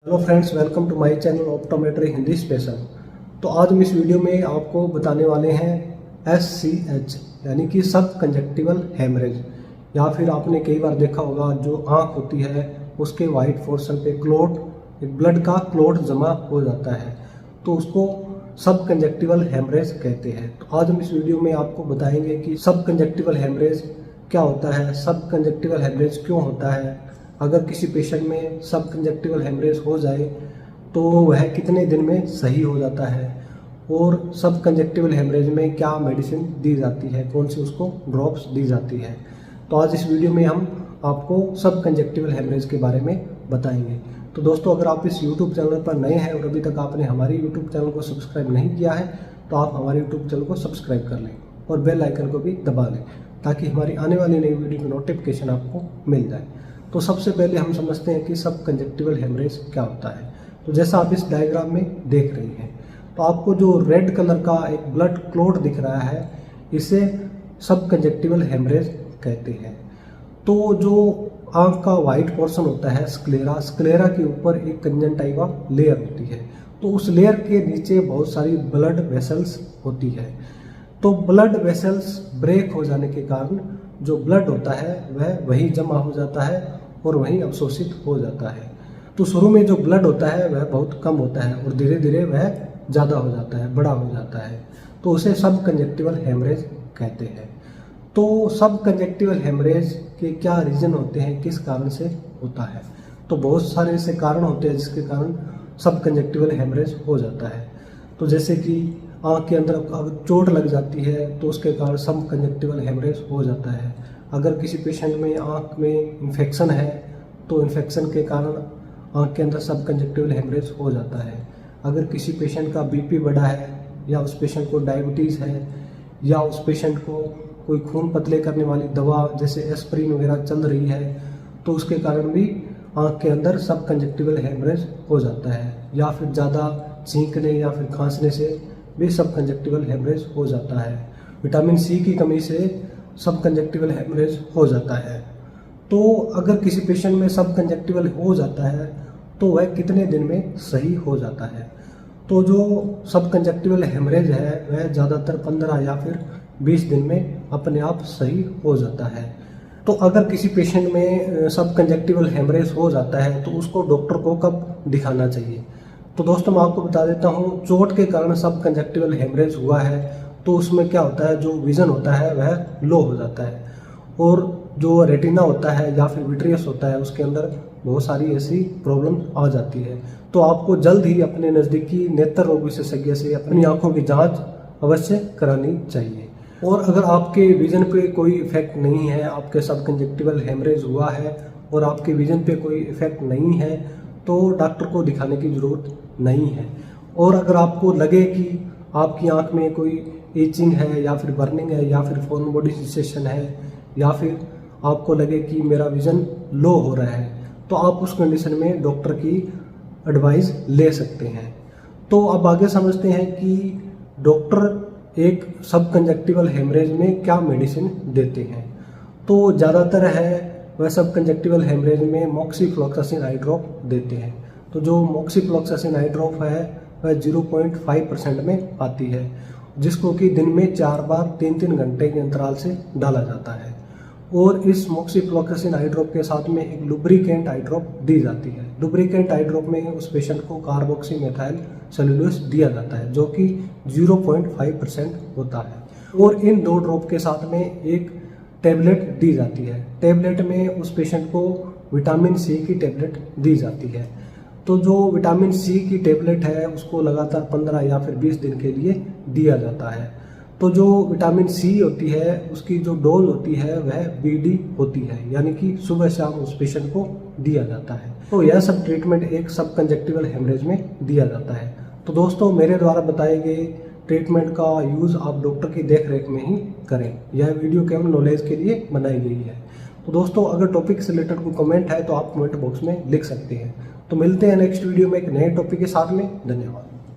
Hello friends, welcome to my channel optometry Hindi special. तो आज हम इस वीडियो में आपको बताने वाले हैं SCH यानी कि सब कंजक्टिवल हेमरेज, या फिर आपने कई बार देखा होगा जो आँख होती है उसके वाइट पोर्शन पे क्लोट, एक ब्लड का क्लोट जमा हो जाता है, तो उसको सब कंजक्टिवल हेमरेज कहते हैं। तो आज हम इस वीडियो में आपको बताएंगे कि सब कंजक्टिवल हेमरेज क्या होता है, सब कंजक्टिवल हेमरेज क्यों होता है, अगर किसी पेशेंट में सब कंजक्टिवल हेमरेज हो जाए तो वह कितने दिन में सही हो जाता है, और सब कंजक्टिवल हेमरेज में क्या मेडिसिन दी जाती है, कौन सी उसको ड्रॉप्स दी जाती है। तो आज इस वीडियो में हम आपको सब कंजक्टिवल हेमरेज के बारे में बताएंगे। तो दोस्तों, अगर आप इस YouTube चैनल पर नए हैं और अभी तक आपने हमारे YouTube चैनल को सब्सक्राइब नहीं किया है तो आप हमारे YouTube चैनल को सब्सक्राइब कर लें और बेल आइकन को भी दबा लें ताकि हमारी आने वाली नई वीडियो की नोटिफिकेशन आपको मिल जाए। तो सबसे पहले हम समझते हैं कि सब कंजक्टिवल हेमरेज क्या होता है। तो जैसा आप इस डायग्राम में देख रहे हैं, तो आपको जो रेड कलर का एक ब्लड क्लोट दिख रहा है, इसे सब कंजक्टिवल हेमरेज कहते हैं। तो जो आंख का वाइट पोर्शन होता है स्क्लेरा के ऊपर एक कंजंक्टिवा लेयर होती है, तो उस लेयर के नीचे बहुत सारी ब्लड वेसल्स होती है। तो ब्लड वेसल्स ब्रेक हो जाने के कारण जो ब्लड होता है वह वहीं जमा हो जाता है और वहीं अवशोषित हो जाता है। तो शुरू में जो ब्लड होता है वह बहुत कम होता है और धीरे धीरे वह ज़्यादा हो जाता है, बड़ा हो जाता है, तो उसे सब कंजक्टिवल हेमरेज कहते हैं। तो सब कंजक्टिवल हेमरेज के क्या रीजन होते हैं, किस कारण से होता है? तो बहुत सारे ऐसे कारण होते हैं जिसके कारण सब कंजक्टिवल हेमरेज हो जाता है। तो जैसे कि आँख के अंदर अगर चोट लग जाती है तो उसके कारण सब कंजक्टिवल हेमरेज हो जाता है। अगर किसी पेशेंट में आँख में इन्फेक्शन है तो इन्फेक्शन के कारण आँख के अंदर सब कंजक्टिवल हेमरेज हो जाता है। अगर किसी पेशेंट का BP बढ़ा है, या उस पेशेंट को डायबिटीज़ है, या उस पेशेंट को कोई खून पतले करने वाली दवा जैसे एस्प्रिन वगैरह चल रही है, तो उसके कारण भी आँख के अंदर सब कंजक्टिवल हेमरेज हो जाता है। या फिर ज़्यादा छींकने या फिर खांसने से भी सब कंजक्टिवल हेमरेज हो जाता है। विटामिन C की कमी से सब कंजक्टिवल हेमरेज हो जाता है। तो अगर किसी पेशेंट में सब कंजक्टिवल हो जाता है तो वह कितने दिन में सही हो जाता है? तो जो सब कंजक्टिवल हेमरेज है वह ज़्यादातर 15 या फिर 20 दिन में अपने आप सही हो जाता है। तो अगर किसी पेशेंट में सब कंजक्टिवल हेमरेज हो जाता है तो उसको डॉक्टर को कब दिखाना चाहिए? तो दोस्तों, मैं आपको बता देता हूँ, चोट के कारण सब कंजक्टिवल हेमरेज हुआ है तो उसमें क्या होता है, जो विजन होता है वह लो हो जाता है, और जो रेटिना होता है या फिर विट्रियस होता है उसके अंदर बहुत सारी ऐसी प्रॉब्लम आ जाती है। तो आपको जल्द ही अपने नज़दीकी नेत्र रोग विशेषज्ञ से अपनी आंखों की जांच अवश्य करानी चाहिए। और अगर आपके विजन पे कोई इफेक्ट नहीं है, आपके सब कंजक्टिवल हेमरेज हुआ है और आपके विजन पे कोई इफेक्ट नहीं है, तो डॉक्टर को दिखाने की ज़रूरत नहीं है। और अगर आपको लगे कि आपकी आंख में कोई ईचिंग है या फिर बर्निंग है या फिर फॉरेन बॉडी सेंसेशन है, या फिर आपको लगे कि मेरा विजन लो हो रहा है, तो आप उस कंडीशन में डॉक्टर की एडवाइस ले सकते हैं। तो अब आगे समझते हैं कि डॉक्टर एक सब कंजक्टिवल हेमरेज में क्या मेडिसिन देते हैं। तो ज़्यादातर है वह सब कंजक्टिवल हेमरेज में मोक्सीफ्लोक्सासिन आई ड्रॉप देते हैं। तो जो मोक्सीफ्लोक्सासिन आई ड्रॉप है वह 0.5% में आती है, जिसको कि दिन में 4 बार 3-3 घंटे के अंतराल से डाला जाता है। और इस मोक्सीफ्लोक्सासिन आई ड्रॉप के साथ में एक लुब्रिकेंट आई ड्रॉप दी जाती है। लुब्रिकेंट आई ड्रॉप में उस पेशेंट को कार्बोक्सी मेथाइल सेलुलोज दिया जाता है, जो कि 0.5% होता है। और इन 2 ड्रॉप के साथ में एक टैबलेट दी जाती है। टैबलेट में उस पेशेंट को विटामिन C की टैबलेट दी जाती है। तो जो विटामिन C की टैबलेट है उसको लगातार 15 या फिर 20 दिन के लिए दिया जाता है। तो जो विटामिन C होती है उसकी जो डोज होती है वह BD होती है, यानी कि सुबह शाम उस पेशेंट को दिया जाता है। तो यह सब ट्रीटमेंट एक सब कंजक्टिवल हेमरेज में दिया जाता है। तो दोस्तों, मेरे द्वारा बताए गए ट्रीटमेंट का यूज़ आप डॉक्टर की देखरेख में ही करें। यह वीडियो केवल नॉलेज के लिए बनाई गई है। तो दोस्तों, अगर टॉपिक से रिलेटेड कोई कमेंट है तो आप कमेंट बॉक्स में लिख सकते हैं। तो मिलते हैं नेक्स्ट वीडियो में एक नए टॉपिक के साथ में। धन्यवाद।